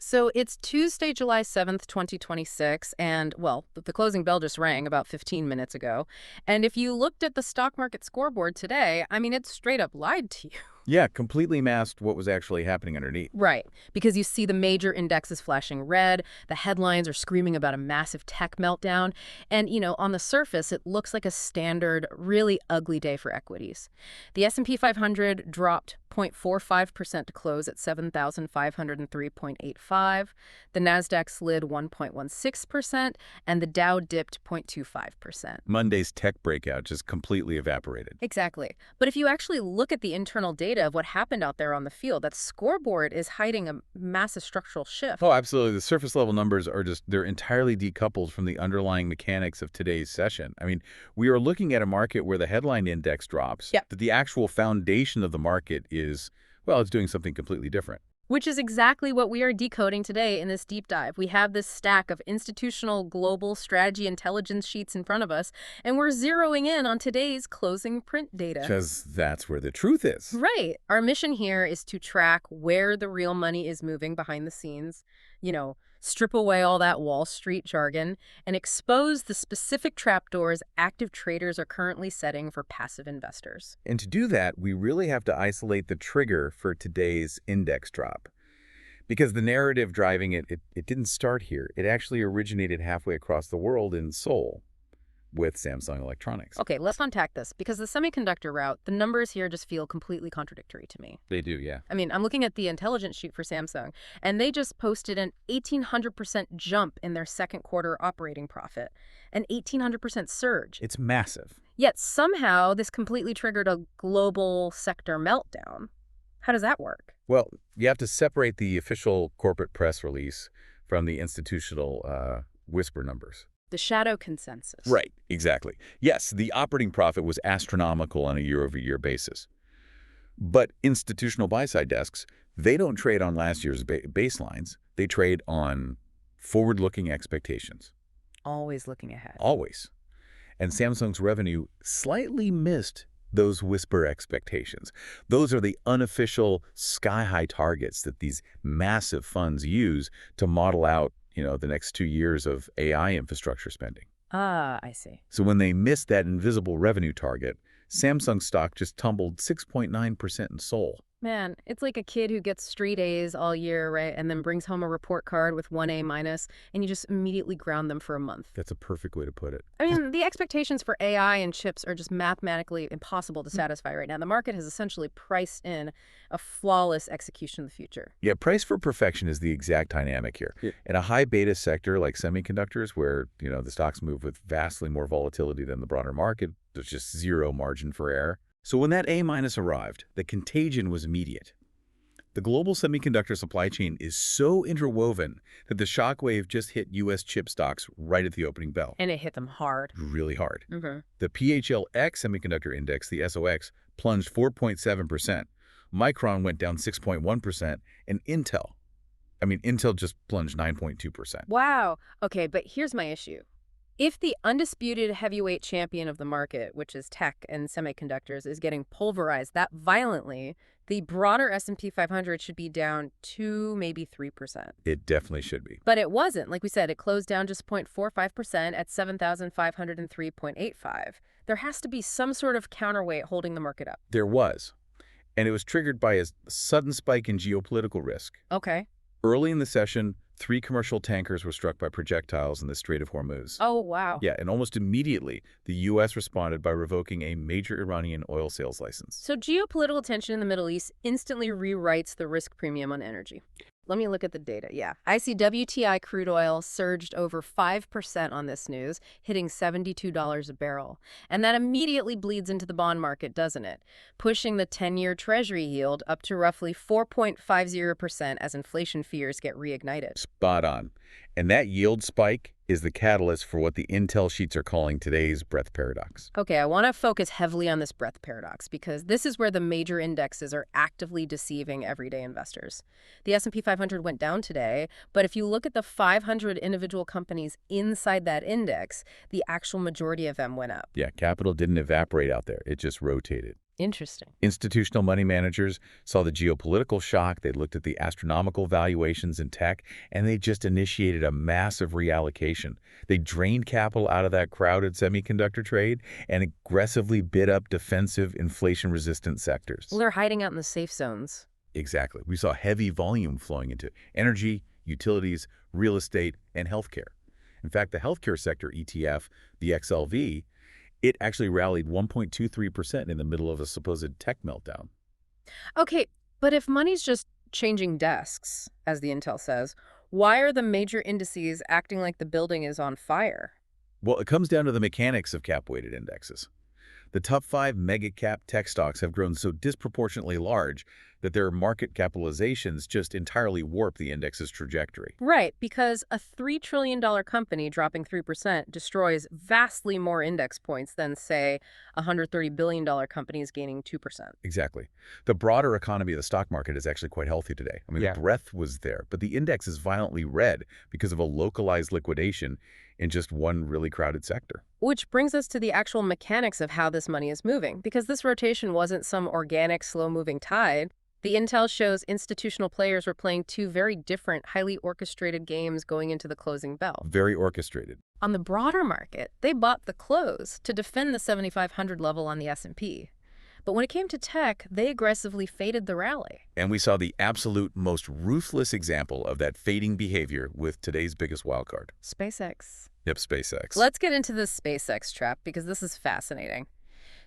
So it's Tuesday, July 7th, 2026, and, well, the closing bell just rang about 15 minutes ago. And if you looked at the stock market scoreboard today, I mean, it straight up lied to you. Yeah, completely masked what was actually happening underneath. Right, because you see the major indexes flashing red, the headlines are screaming about a massive tech meltdown, and, on the surface, it looks like a standard, really ugly day for equities. The S&P 500 dropped 0.45% to close at 7,503.85. The Nasdaq slid 1.16%, and the Dow dipped 0.25%. Monday's tech breakout just completely evaporated. Exactly. But if you actually look at the internal data of what happened out there on the field, that scoreboard is hiding a massive structural shift. Oh, absolutely. The surface level numbers are they're entirely decoupled from the underlying mechanics of today's session. I mean, we are looking at a market where the headline index drops, Yep. but the actual foundation of the market is, well, it's doing something completely different. Which is exactly what we are decoding today in this deep dive. We have this stack of institutional global strategy intelligence sheets in front of us, and we're zeroing in on today's closing print data. Because that's where the truth is. Right. Our mission here is to track where the real money is moving behind the scenes, strip away all that Wall Street jargon, and expose the specific trapdoors active traders are currently setting for passive investors. And to do that, we really have to isolate the trigger for today's index drop. Because the narrative driving it didn't start here. It actually originated halfway across the world in Seoul with Samsung Electronics. Okay, let's unpack this, because the semiconductor route, the numbers here just feel completely contradictory to me. They do, yeah. I mean, I'm looking at the intelligence sheet for Samsung, and they just posted an 1,800% jump in their second quarter operating profit, an 1,800% surge. It's massive. Yet somehow this completely triggered a global sector meltdown. How does that work? Well, you have to separate the official corporate press release from the institutional whisper numbers. The shadow consensus. Right, exactly. Yes, the operating profit was astronomical on a year-over-year basis. But institutional buy-side desks, they don't trade on last year's baselines. They trade on forward-looking expectations. Always looking ahead. Always. And Samsung's revenue slightly missed those whisper expectations. Those are the unofficial sky-high targets that these massive funds use to model out the next 2 years of AI infrastructure spending. Ah, I see. So when they missed that invisible revenue target, Samsung stock just tumbled 6.9% in Seoul. Man, it's like a kid who gets straight A's all year, right? And then brings home a report card with 1 A-, and you just immediately ground them for a month. That's a perfect way to put it. I mean, the expectations for AI and chips are just mathematically impossible to satisfy right now. The market has essentially priced in a flawless execution of the future. Yeah, price for perfection is the exact dynamic here. Yeah. In a high beta sector like semiconductors, where the stocks move with vastly more volatility than the broader market, there's just zero margin for error. So when that A- arrived, the contagion was immediate. The global semiconductor supply chain is so interwoven that the shockwave just hit U.S. chip stocks right at the opening bell. And it hit them hard. Really hard. Mm-hmm. The PHLX semiconductor index, the SOX, plunged 4.7%. Micron went down 6.1%, and Intel just plunged 9.2%. Wow. Okay, but here's my issue. If the undisputed heavyweight champion of the market, which is tech and semiconductors, is getting pulverized that violently, the broader S&P 500 should be down 2, maybe 3%. It definitely should be. But it wasn't. Like we said, it closed down just 0.45% at 7,503.85. There has to be some sort of counterweight holding the market up. There was. And it was triggered by a sudden spike in geopolitical risk. Okay. Early in the session, 3 commercial tankers were struck by projectiles in the Strait of Hormuz. Oh, wow. Yeah, and almost immediately, the U.S. responded by revoking a major Iranian oil sales license. So geopolitical tension in the Middle East instantly rewrites the risk premium on energy. Let me look at the data. Yeah. I see WTI crude oil surged over 5% on this news, hitting $72 a barrel. And that immediately bleeds into the bond market, doesn't it? Pushing the 10-year Treasury yield up to roughly 4.50% as inflation fears get reignited. Spot on. And that yield spike is the catalyst for what the Intel sheets are calling today's breadth paradox. Okay, I want to focus heavily on this breadth paradox because this is where the major indexes are actively deceiving everyday investors. The S&P 500 went down today, but if you look at the 500 individual companies inside that index, the actual majority of them went up. Yeah, capital didn't evaporate out there. It just rotated. Interesting. Institutional money managers saw the geopolitical shock, they looked at the astronomical valuations in tech, and they just initiated a massive reallocation. They drained capital out of that crowded semiconductor trade and aggressively bid up defensive, inflation-resistant sectors. Well, they're hiding out in the safe zones. Exactly. We saw heavy volume flowing into energy, utilities, real estate, and healthcare. In fact, the healthcare sector ETF, the XLV, it actually rallied 1.23% in the middle of a supposed tech meltdown. Okay, but if money's just changing desks, as the intel says, why are the major indices acting like the building is on fire? Well, it comes down to the mechanics of cap-weighted indexes. The top 5 mega-cap tech stocks have grown so disproportionately large that their market capitalizations just entirely warp the index's trajectory. Right, because a $3 trillion company dropping 3% destroys vastly more index points than, say, a $130 billion company is gaining 2%. Exactly. The broader economy of the stock market is actually quite healthy today. I mean, Yeah. the breadth was there, but the index is violently red because of a localized liquidation in just one really crowded sector. Which brings us to the actual mechanics of how this money is moving, because this rotation wasn't some organic, slow-moving tide. The intel shows institutional players were playing two very different, highly orchestrated games going into the closing bell. Very orchestrated. On the broader market, they bought the close to defend the 7,500 level on the S&P. But when it came to tech, they aggressively faded the rally. And we saw the absolute most ruthless example of that fading behavior with today's biggest wildcard. SpaceX. Yep, SpaceX. Let's get into this SpaceX trap because this is fascinating.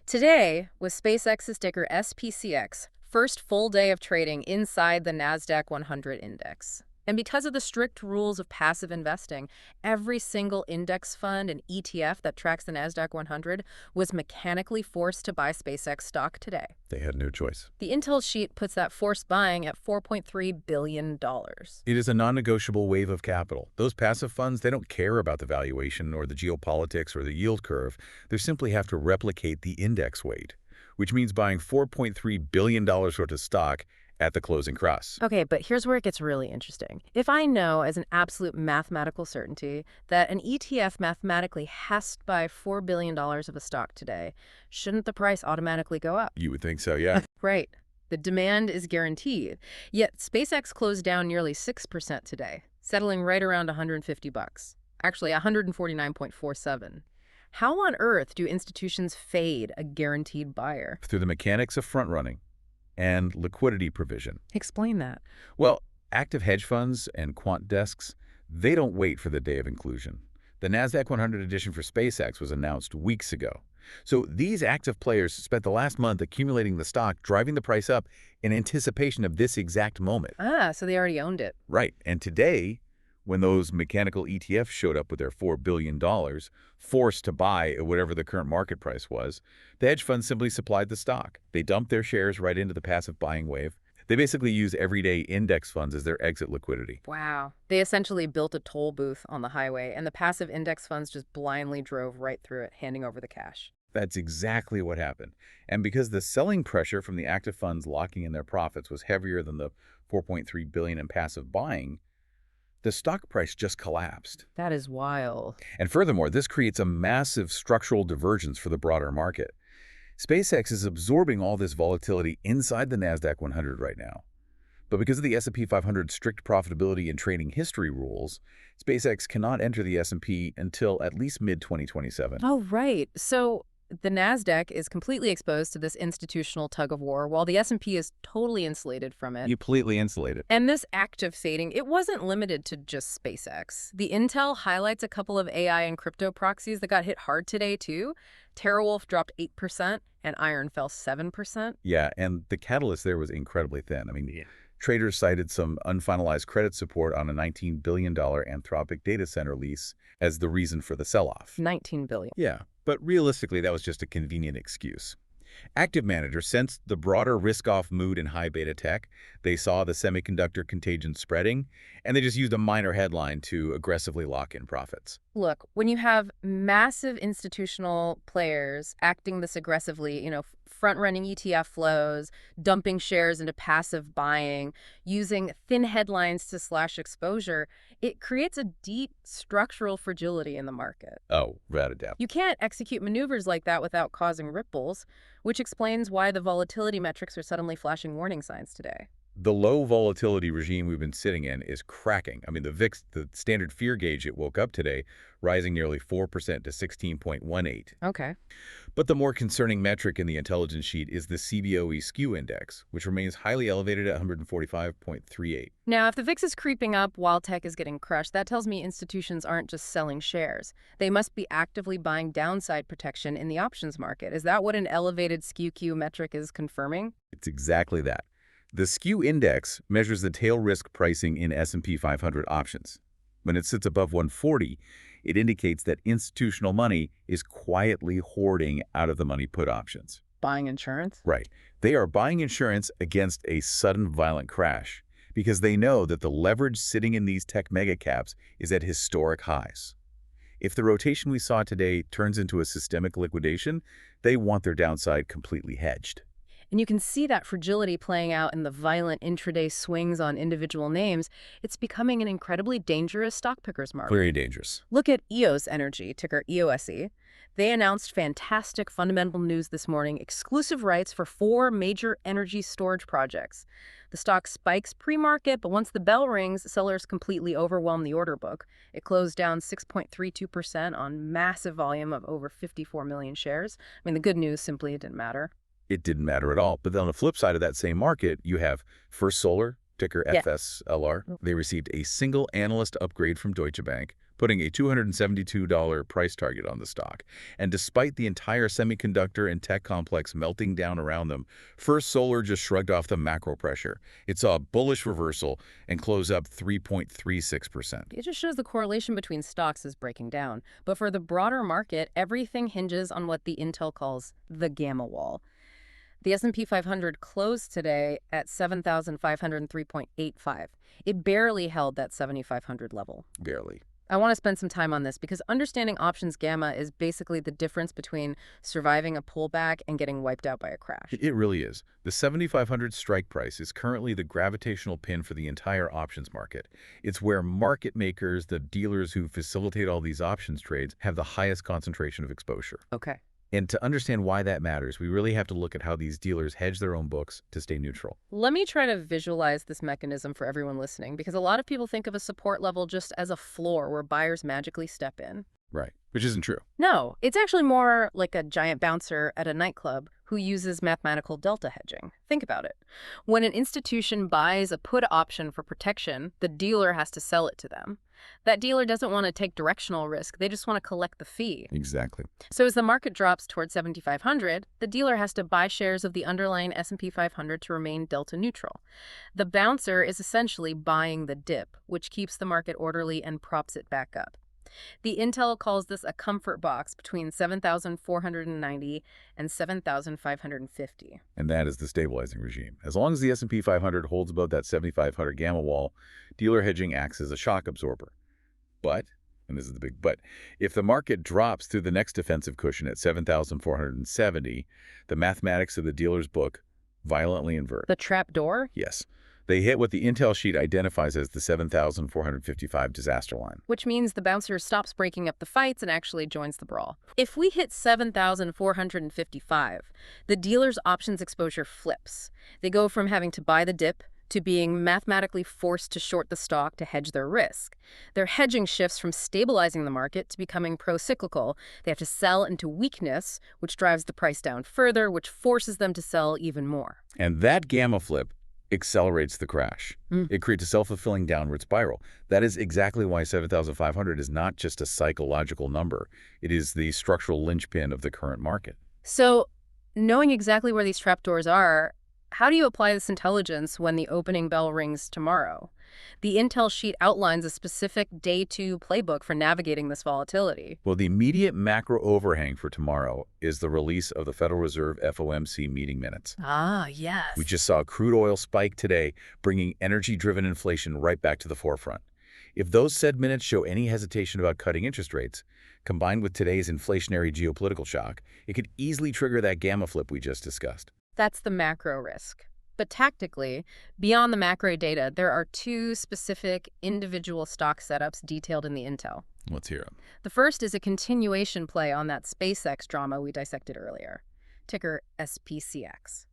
Today, with SpaceX's ticker SPCX, first full day of trading inside the Nasdaq-100 index. And because of the strict rules of passive investing, every single index fund and ETF that tracks the Nasdaq-100 was mechanically forced to buy SpaceX stock today. They had no choice. The intel sheet puts that forced buying at $4.3 billion. It is a non-negotiable wave of capital. Those passive funds, they don't care about the valuation or the geopolitics or the yield curve. They simply have to replicate the index weight, which means buying $4.3 billion worth of stock at the closing cross. Okay, but here's where it gets really interesting. If I know as an absolute mathematical certainty that an ETF mathematically has to buy $4 billion of a stock today, shouldn't the price automatically go up? You would think so, yeah. Right. The demand is guaranteed. Yet SpaceX closed down nearly 6% today, settling right around 150 bucks. Actually, 149.47. How on earth do institutions fade a guaranteed buyer? Through the mechanics of front-running and liquidity provision. Explain that. Well, active hedge funds and quant desks, they don't wait for the day of inclusion. The Nasdaq-100 edition for SpaceX was announced weeks ago. So these active players spent the last month accumulating the stock, driving the price up in anticipation of this exact moment. Ah, so they already owned it. Right. And today, when those mechanical ETFs showed up with their $4 billion, forced to buy at whatever the current market price was, the hedge funds simply supplied the stock. They dumped their shares right into the passive buying wave. They basically use everyday index funds as their exit liquidity. Wow. They essentially built a toll booth on the highway, and the passive index funds just blindly drove right through it, handing over the cash. That's exactly what happened. And because the selling pressure from the active funds locking in their profits was heavier than the $4.3 billion in passive buying, the stock price just collapsed. That is wild. And furthermore, this creates a massive structural divergence for the broader market. SpaceX is absorbing all this volatility inside the Nasdaq-100 right now. But because of the S&P 500's strict profitability and trading history rules, SpaceX cannot enter the S&P until at least mid-2027. Oh, right. So the Nasdaq is completely exposed to this institutional tug-of-war, while the S&P is totally insulated from it. Completely insulated. And this active fading, it wasn't limited to just SpaceX. The intel highlights a couple of AI and crypto proxies that got hit hard today, too. TeraWulf dropped 8%, and Iron fell 7%. Yeah, and the catalyst there was incredibly thin. I mean, traders cited some unfinalized credit support on a $19 billion Anthropic data center lease as the reason for the sell-off. $19 billion. Yeah, but realistically, that was just a convenient excuse. Active managers sensed the broader risk-off mood in high beta tech. They saw the semiconductor contagion spreading, and they just used a minor headline to aggressively lock in profits. Look, when you have massive institutional players acting this aggressively, front-running ETF flows, dumping shares into passive buying, using thin headlines to slash exposure, it creates a deep structural fragility in the market. Oh, without a doubt. You can't execute maneuvers like that without causing ripples, which explains why the volatility metrics are suddenly flashing warning signs today. The low volatility regime we've been sitting in is cracking. I mean, the VIX, the standard fear gauge, it woke up today, rising nearly 4% to 16.18. Okay. But the more concerning metric in the intelligence sheet is the CBOE skew index, which remains highly elevated at 145.38. Now, if the VIX is creeping up while tech is getting crushed, that tells me institutions aren't just selling shares. They must be actively buying downside protection in the options market. Is that what an elevated skew Q metric is confirming? It's exactly that. The skew index measures the tail risk pricing in S&P 500 options. When it sits above 140, it indicates that institutional money is quietly hoarding out of the money put options. Buying insurance? Right. They are buying insurance against a sudden violent crash because they know that the leverage sitting in these tech mega caps is at historic highs. If the rotation we saw today turns into a systemic liquidation, they want their downside completely hedged. And you can see that fragility playing out in the violent intraday swings on individual names. It's becoming an incredibly dangerous stock pickers market. Very dangerous. Look at EOS Energy, ticker EOSE. They announced fantastic fundamental news this morning, exclusive rights for 4 major energy storage projects. The stock spikes pre-market, but once the bell rings, sellers completely overwhelm the order book. It closed down 6.32% on massive volume of over 54 million shares. I mean, the good news simply it didn't matter. It didn't matter at all. But then on the flip side of that same market, you have First Solar, ticker FSLR. They received a single analyst upgrade from Deutsche Bank, putting a $272 price target on the stock. And despite the entire semiconductor and tech complex melting down around them, First Solar just shrugged off the macro pressure. It saw a bullish reversal and close up 3.36%. It just shows the correlation between stocks is breaking down. But for the broader market, everything hinges on what the Intel calls the gamma wall. The S&P 500 closed today at 7,503.85. It barely held that 7,500 level. Barely. I want to spend some time on this because understanding options gamma is basically the difference between surviving a pullback and getting wiped out by a crash. It really is. The 7,500 strike price is currently the gravitational pin for the entire options market. It's where market makers, the dealers who facilitate all these options trades, have the highest concentration of exposure. Okay. And to understand why that matters, we really have to look at how these dealers hedge their own books to stay neutral. Let me try to visualize this mechanism for everyone listening, because a lot of people think of a support level just as a floor where buyers magically step in. Right, which isn't true. No, it's actually more like a giant bouncer at a nightclub who uses mathematical delta hedging. Think about it. When an institution buys a put option for protection, the dealer has to sell it to them. That dealer doesn't want to take directional risk. They just want to collect the fee. Exactly. So as the market drops towards 7,500, the dealer has to buy shares of the underlying S&P 500 to remain delta neutral. The bouncer is essentially buying the dip, which keeps the market orderly and props it back up. The Intel calls this a comfort box between 7,490 and 7,550. And that is the stabilizing regime. As long as the S&P 500 holds above that 7,500 gamma wall, dealer hedging acts as a shock absorber. But, and this is the big but, if the market drops through the next defensive cushion at 7,470, the mathematics of the dealer's book violently invert. The trap door? Yes. They hit what the Intel sheet identifies as the 7,455 disaster line. Which means the bouncer stops breaking up the fights and actually joins the brawl. If we hit 7,455, the dealer's options exposure flips. They go from having to buy the dip to being mathematically forced to short the stock to hedge their risk. Their hedging shifts from stabilizing the market to becoming pro-cyclical. They have to sell into weakness, which drives the price down further, which forces them to sell even more. And that gamma flip accelerates the crash. It creates a self-fulfilling downward spiral. That is exactly why 7,500 is not just a psychological number. It is the structural linchpin of the current market. So, knowing exactly where these trapdoors are, how do you apply this intelligence when the opening bell rings tomorrow? The Intel sheet outlines a specific day 2 playbook for navigating this volatility. Well, the immediate macro overhang for tomorrow is the release of the Federal Reserve FOMC meeting minutes. Ah, yes. We just saw crude oil spike today, bringing energy-driven inflation right back to the forefront. If those said minutes show any hesitation about cutting interest rates, combined with today's inflationary geopolitical shock, it could easily trigger that gamma flip we just discussed. That's the macro risk. But tactically, beyond the macro data, there are 2 specific individual stock setups detailed in the Intel. Let's hear them. The first is a continuation play on that SpaceX drama we dissected earlier. ticker SPCX.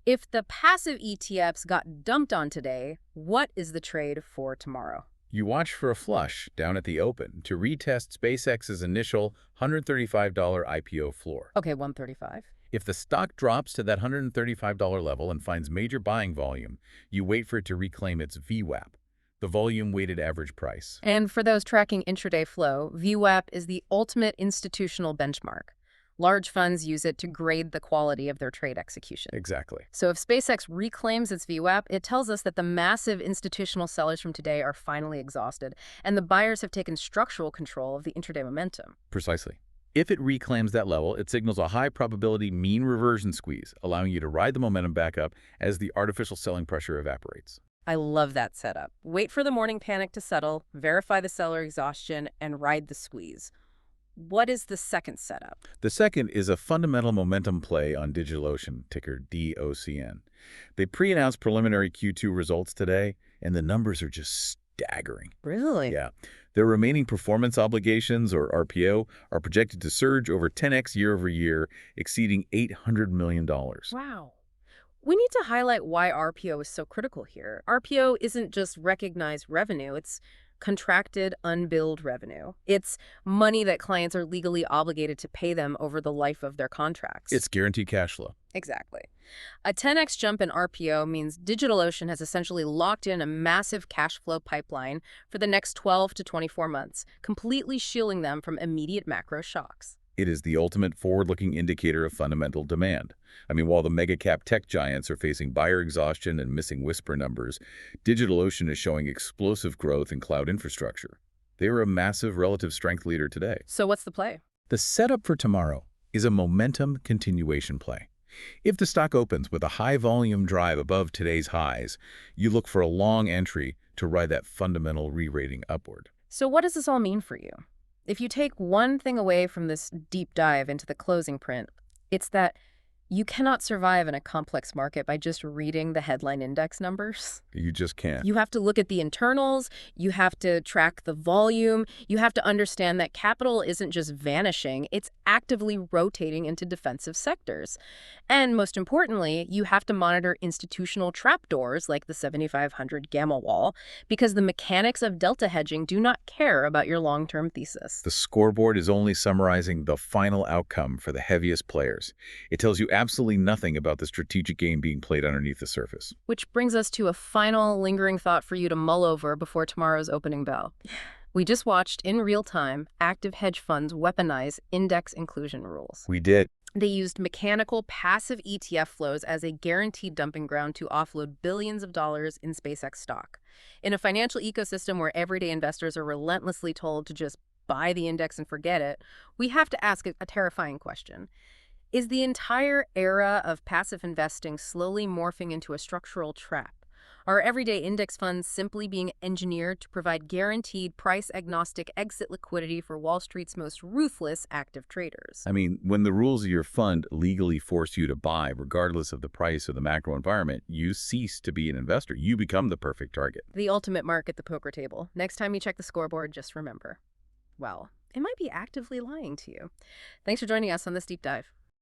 If the passive ETFs got dumped on today, what is the trade for tomorrow? You watch for a flush down at the open to retest SpaceX's initial $135 IPO floor. Okay, 135. If the stock drops to that $135 level and finds major buying volume, you wait for it to reclaim its VWAP, the volume-weighted average price. And for those tracking intraday flow, VWAP is the ultimate institutional benchmark. Large funds use it to grade the quality of their trade execution. Exactly. So if SpaceX reclaims its VWAP, it tells us that the massive institutional sellers from today are finally exhausted, and the buyers have taken structural control of the intraday momentum. Precisely. If it reclaims that level, it signals a high probability mean reversion squeeze, allowing you to ride the momentum back up as the artificial selling pressure evaporates. I love that setup. Wait for the morning panic to settle, verify the seller exhaustion, and ride the squeeze. What is the second setup? The second is a fundamental momentum play on DigitalOcean, ticker DOCN. They pre-announced preliminary Q2 results today, and the numbers are just staggering. Really? Yeah. Their remaining performance obligations, or RPO, are projected to surge over 10x year over year, exceeding $800 million. Wow. We need to highlight why RPO is so critical here. RPO isn't just recognized revenue, it's contracted unbilled revenue. It's money that clients are legally obligated to pay them over the life of their contracts. It's guaranteed cash flow. Exactly. A 10x jump in RPO means DigitalOcean has essentially locked in a massive cash flow pipeline for the next 12 to 24 months, completely shielding them from immediate macro shocks. It is the ultimate forward-looking indicator of fundamental demand. I mean, while the mega-cap tech giants are facing buyer exhaustion and missing whisper numbers, DigitalOcean is showing explosive growth in cloud infrastructure. They are a massive relative strength leader today. So what's the play? The setup for tomorrow is a momentum continuation play. If the stock opens with a high-volume drive above today's highs, you look for a long entry to ride that fundamental re-rating upward. So what does this all mean for you? If you take one thing away from this deep dive into the closing print, it's that you cannot survive in a complex market by just reading the headline index numbers. You just can't. You have to look at the internals, you have to track the volume, you have to understand that capital isn't just vanishing, it's actively rotating into defensive sectors. And most importantly, you have to monitor institutional trapdoors like the 7500 gamma wall, because the mechanics of delta hedging do not care about your long-term thesis. The scoreboard is only summarizing the final outcome for the heaviest players. It tells you absolutely nothing about the strategic game being played underneath the surface. Which brings us to a final lingering thought for you to mull over before tomorrow's opening bell. We just watched, in real time, active hedge funds weaponize index inclusion rules. We did. They used mechanical passive ETF flows as a guaranteed dumping ground to offload billions of dollars in SpaceX stock. In a financial ecosystem where everyday investors are relentlessly told to just buy the index and forget it, we have to ask a terrifying question. Is the entire era of passive investing slowly morphing into a structural trap? Are everyday index funds simply being engineered to provide guaranteed price-agnostic exit liquidity for Wall Street's most ruthless active traders? I mean, when the rules of your fund legally force you to buy, regardless of the price or the macro environment, you cease to be an investor. You become the perfect target. The ultimate mark at the poker table. Next time you check the scoreboard, just remember, well, it might be actively lying to you. Thanks for joining us on this deep dive.